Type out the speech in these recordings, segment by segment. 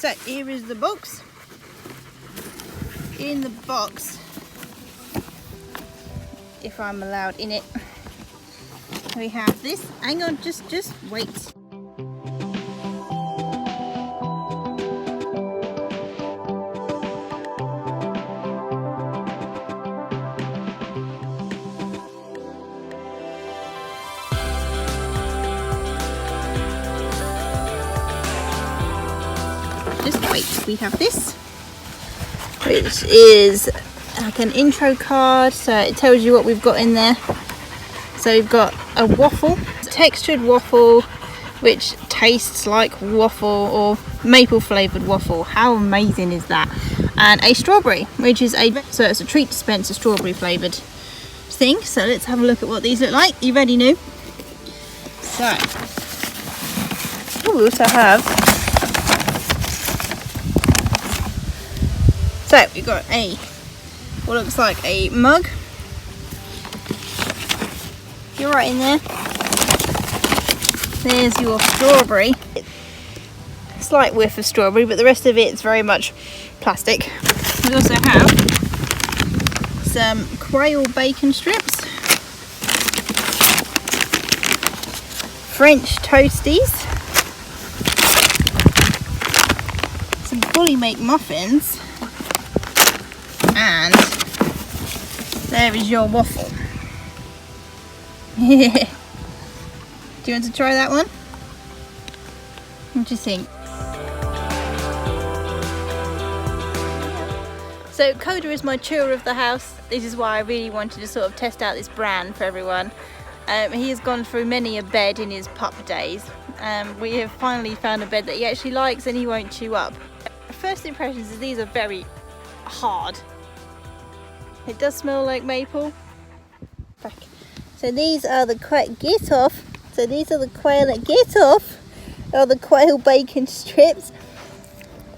So here is the box. In the box, if I'm allowed in it, we have this. Hang on, just wait. Just wait, we have this, which is like an intro card, so it tells you what we've got in there. So we've got a waffle, textured waffle, which tastes like waffle or maple flavoured waffle. How amazing is that? And a strawberry, which is so it's a treat dispenser strawberry flavoured thing. So let's have a look at what these look like. You ready, New? So, we also have. So we've got what looks like a mug. You're right in there. There's your strawberry. Slight whiff of strawberry, but the rest of it is very much plastic. We also have some quail bacon strips, French toasties, some Bullymake muffins, and there is your waffle. Do you want to try that one? What do you think? So Coda is my chewer of the house. This is why I really wanted to sort of test out this brand for everyone. He has gone through many a bed in his pup days. We have finally found a bed that he actually likes and he won't chew up. First impressions is these are very hard. It does smell like maple. Back. So these are the get off. So these are the quail that get off. Are the quail bacon strips.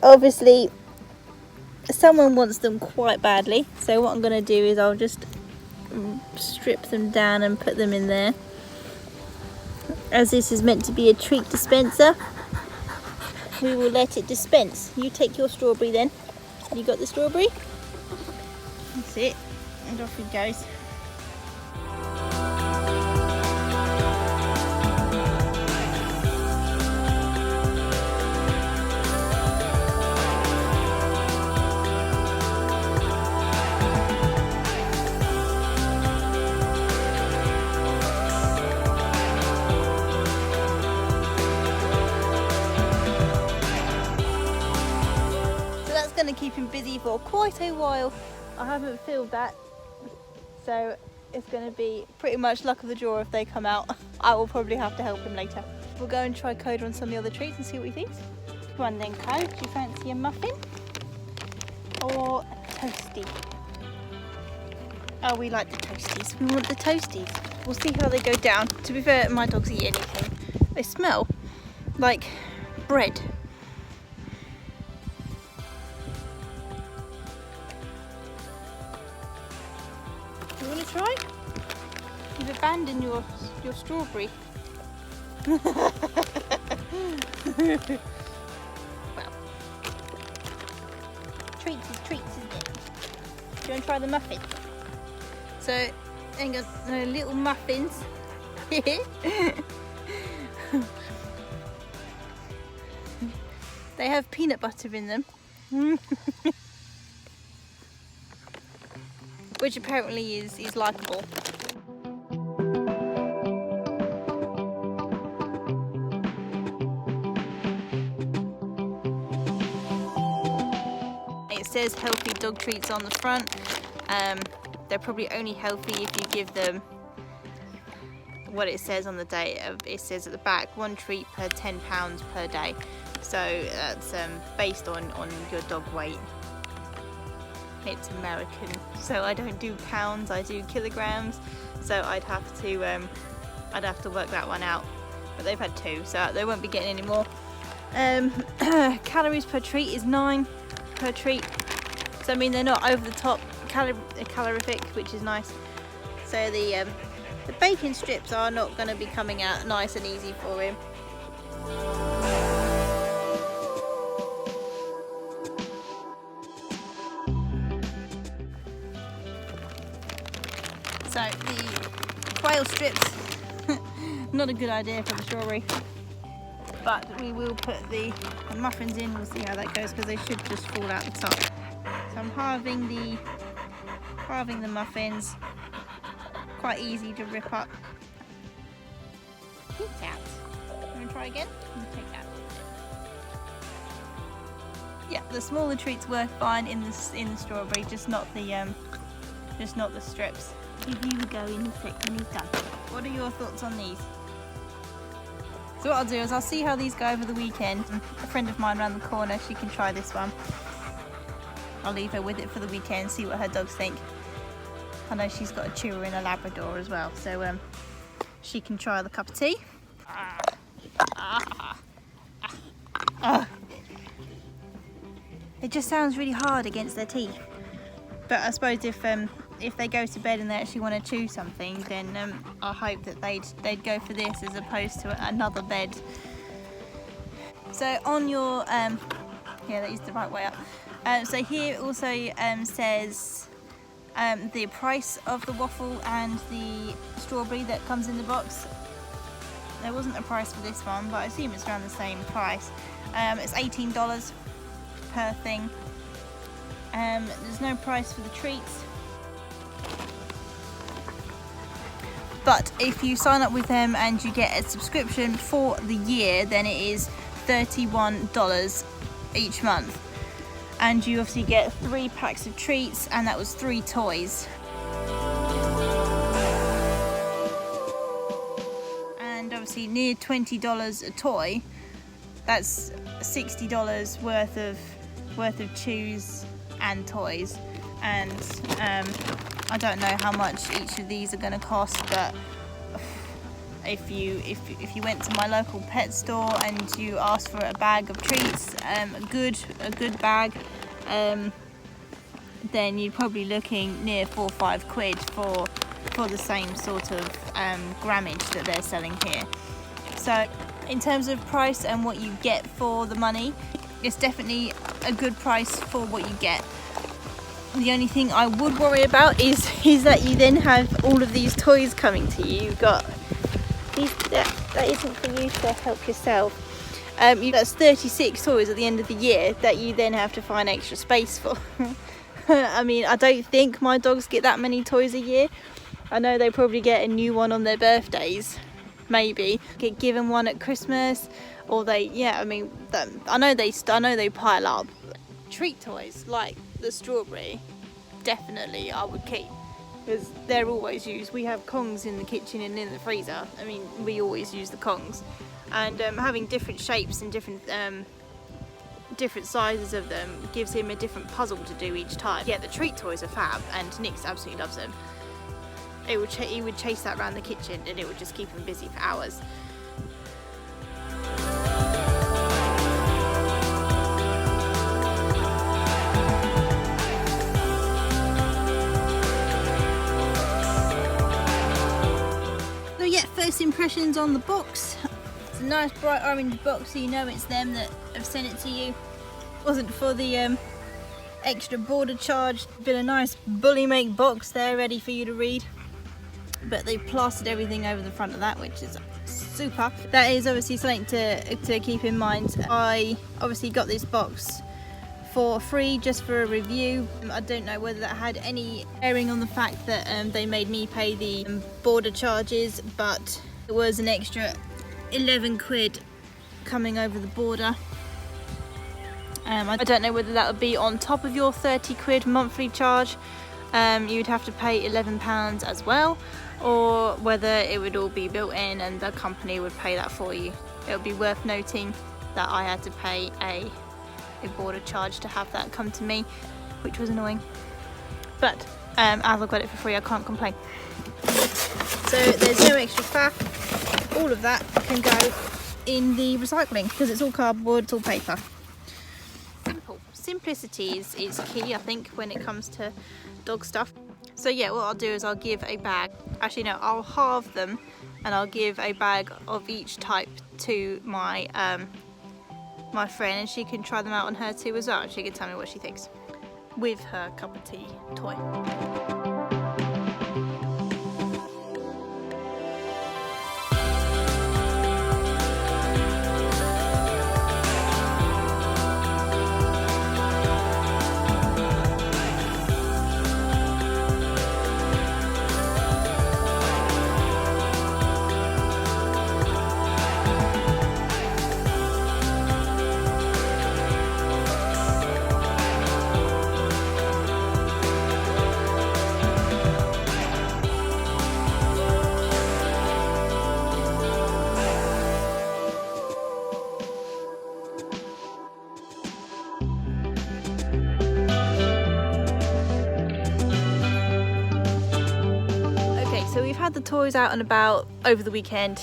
Obviously, someone wants them quite badly. So what I'm going to do is I'll just strip them down and put them in there. As this is meant to be a treat dispenser, we will let it dispense. You take your strawberry then. You got the strawberry? That's it. And off it goes. Going to keep him busy for quite a while. I haven't filled that, so it's going to be pretty much luck of the draw if they come out. I will probably have to help him later. We'll go and try Coda on some of the other treats and see what he thinks. Come on then, Coda, do you fancy a muffin or a toasty? Oh, we like the toasties. We want the toasties. We'll see how they go down. To be fair, my dogs eat anything. They smell like bread. You want to try? You've abandoned your strawberry. Well, treats is treats, isn't it? Do you want to try the muffin? So, hang on, little muffins. They have peanut butter in them. Which apparently is likeable. It says healthy dog treats on the front. They're probably only healthy if you give them what it says on the day. It says at the back, 1 treat per 10 pounds per day. So that's based on your dog weight. It's American, so I don't do pounds, I do kilograms, so I'd have to work that one out. But they've had 2, so they won't be getting any more. Calories per treat is 9 per treat, so I mean they're not over the top calorific, which is nice. So the bacon strips are not going to be coming out nice and easy for him. So the quail strips, not a good idea for the strawberry, but we will put the muffins in. We'll see how that goes because they should just fall out the top. So I'm halving the muffins. Quite easy to rip up. Get out. I'm gonna try again. Take that. Yeah, the smaller treats work fine in the strawberry, just not the strips. Give you a go in a sec when he's done. What are your thoughts on these? So what I'll do is I'll see how these go over the weekend. A friend of mine around the corner, she can try this one. I'll leave her with it for the weekend, see what her dogs think. I know she's got a chewer and a Labrador as well, so she can try the cup of tea. It just sounds really hard against their teeth. But I suppose if they go to bed and they actually want to chew something, then I hope that they'd go for this as opposed to another bed. So on your yeah, that is the right way up. So here it also says the price of the waffle and the strawberry that comes in the box. There wasn't a price for this one, but I assume it's around the same price. It's $18 per thing. There's no price for the treats. But if you sign up with them and you get a subscription for the year, then it is $31 each month. And you obviously get 3 packs of treats, and that was 3 toys. And obviously near $20 a toy. That's $60 worth of chews and toys. And I don't know how much each of these are going to cost, but if you went to my local pet store and you asked for a bag of treats, a good bag, then you're probably looking near 4 or 5 quid for the same sort of grammage that they're selling here. So in terms of price and what you get for the money, it's definitely a good price for what you get. The only thing I would worry about is that you then have all of these toys coming to you. You've got these, that isn't for you to help yourself. That's 36 toys at the end of the year that you then have to find extra space for. I mean, I don't think my dogs get that many toys a year. I know they probably get a new one on their birthdays, maybe. Get given one at Christmas, or I know they pile up. Treat toys like the strawberry, definitely I would keep, because they're always used. We have Kongs in the kitchen and in the freezer. I mean, we always use the Kongs, and having different shapes and different sizes of them gives him a different puzzle to do each time. Yeah, the treat toys are fab, and Nix absolutely loves them. He would chase that around the kitchen, and it would just keep him busy for hours. First impressions on the box. It's a nice bright orange box, so you know it's them that have sent it to you. Wasn't for the extra border charge. Been a nice Bullymake box there ready for you to read, but they've plastered everything over the front of that, which is super. That is obviously something to keep in mind. I obviously got this box for free just for a review. I don't know whether that had any bearing on the fact that they made me pay the border charges, but it was an extra 11 quid coming over the border. I don't know whether that would be on top of your 30 quid monthly charge. You'd have to pay £11 as well, or whether it would all be built in and the company would pay that for you. It would be worth noting that I had to pay a border charge to have that come to me, which was annoying, but as I've got it for free, I can't complain. So there's no extra faff. All of that can go in the recycling because it's all cardboard, it's all paper. Simple. Simplicity is key, I think, when it comes to dog stuff. So yeah, what I'll do is I'll give a bag, actually no, I'll halve them, and I'll give a bag of each type to my my friend, and she can try them out on her too as well, and she can tell me what she thinks with her cup of tea toy. we've had the toys out and about over the weekend.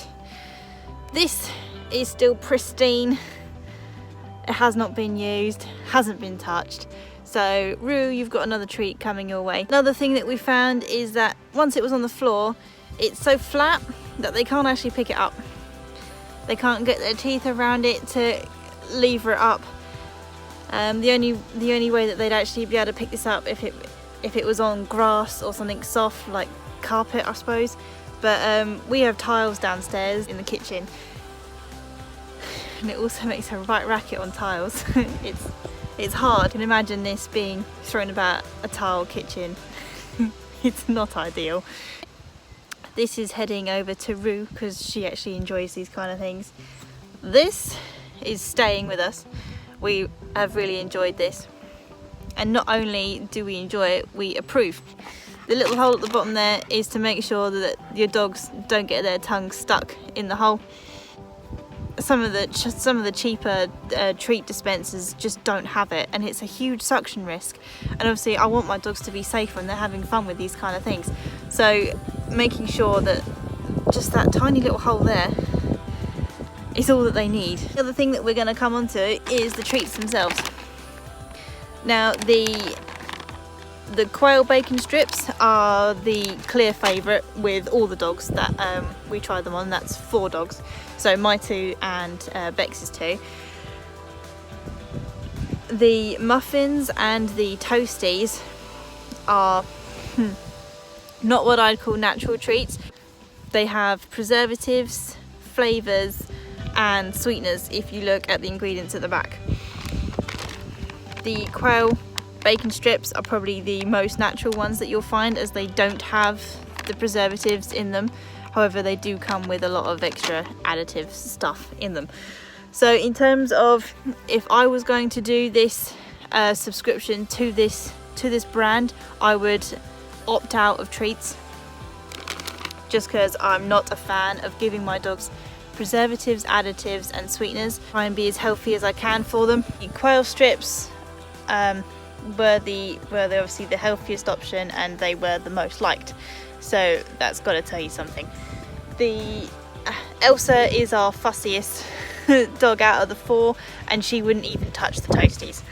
This is still pristine. It has not been used, hasn't been touched. So Rue, you've got another treat coming your way. Another thing that we found is that once it was on the floor, it's so flat that they can't actually pick it up. They can't get their teeth around it to lever it up. The only way that they'd actually be able to pick this up if it was on grass or something soft like carpet, I suppose. But we have tiles downstairs in the kitchen, and it also makes a right racket on tiles. It's hard. You can imagine this being thrown about a tile kitchen. It's not ideal. This is heading over to Rue because she actually enjoys these kind of things. This is staying with us. We have really enjoyed this. And not only do we enjoy it, we approve. The little hole at the bottom there is to make sure that your dogs don't get their tongue stuck in the hole. Some of the cheaper treat dispensers just don't have it, and it's a huge suction risk. And obviously I want my dogs to be safe when they're having fun with these kind of things. So making sure that just that tiny little hole there is all that they need. The other thing that we're going to come onto is the treats themselves. Now the quail bacon strips are the clear favourite with all the dogs that we tried them on. That's 4 dogs, so my 2 and Bex's 2. The muffins and the toasties are not what I'd call natural treats. They have preservatives, flavours and sweeteners if you look at the ingredients at the back. The quail bacon strips are probably the most natural ones that you'll find, as they don't have the preservatives in them. However, they do come with a lot of extra additive stuff in them. So in terms of if I was going to do this subscription to this brand, I would opt out of treats, just because I'm not a fan of giving my dogs preservatives, additives and sweeteners. Try and be as healthy as I can for them. The quail strips were obviously the healthiest option, and they were the most liked, so that's got to tell you something. The Elsa is our fussiest dog out of the 4, and she wouldn't even touch the toasties.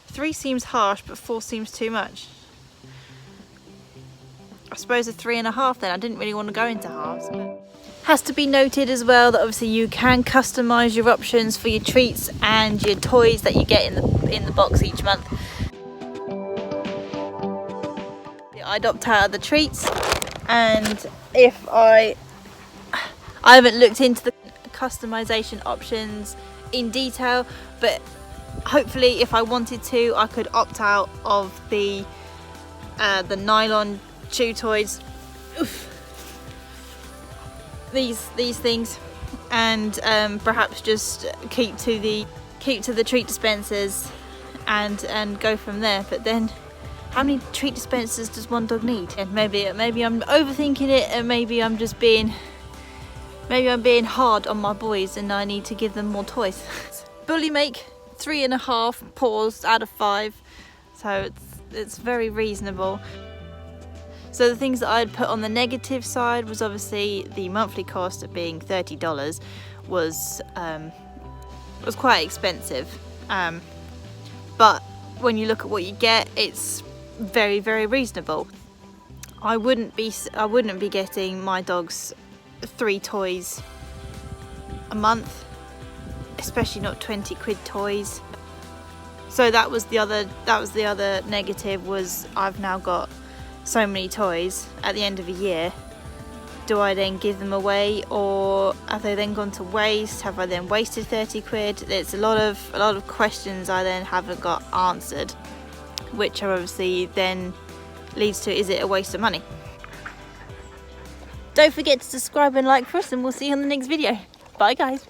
3 seems harsh, but 4 seems too much. I suppose a 3.5 then. I didn't really want to go into halves, but has to be noted as well that obviously you can customise your options for your treats and your toys that you get in the box each month. I'd opt out of the treats, and if I haven't looked into the customisation options in detail, but hopefully if I wanted to, I could opt out of the nylon chew toys. Oof. These things, and perhaps just keep to the treat dispensers and go from there. But then, how many treat dispensers does one dog need? And maybe I'm overthinking it, and maybe I'm being hard on my boys, and I need to give them more toys. Bullymake 3.5 paws out of 5, so it's very reasonable. So the things that I'd put on the negative side was obviously the monthly cost of being $30 was quite expensive, but when you look at what you get, it's very, very reasonable. I wouldn't be getting my dogs 3 toys a month, especially not 20 quid toys. So that was the other negative, was I've now got so many toys at the end of a year. Do I then give them away, or have they then gone to waste? Have I then wasted 30 quid? There's a lot of questions I then haven't got answered, which are obviously then leads to, is it a waste of money? Don't forget to subscribe and like for us, and we'll see you on the next video. Bye guys.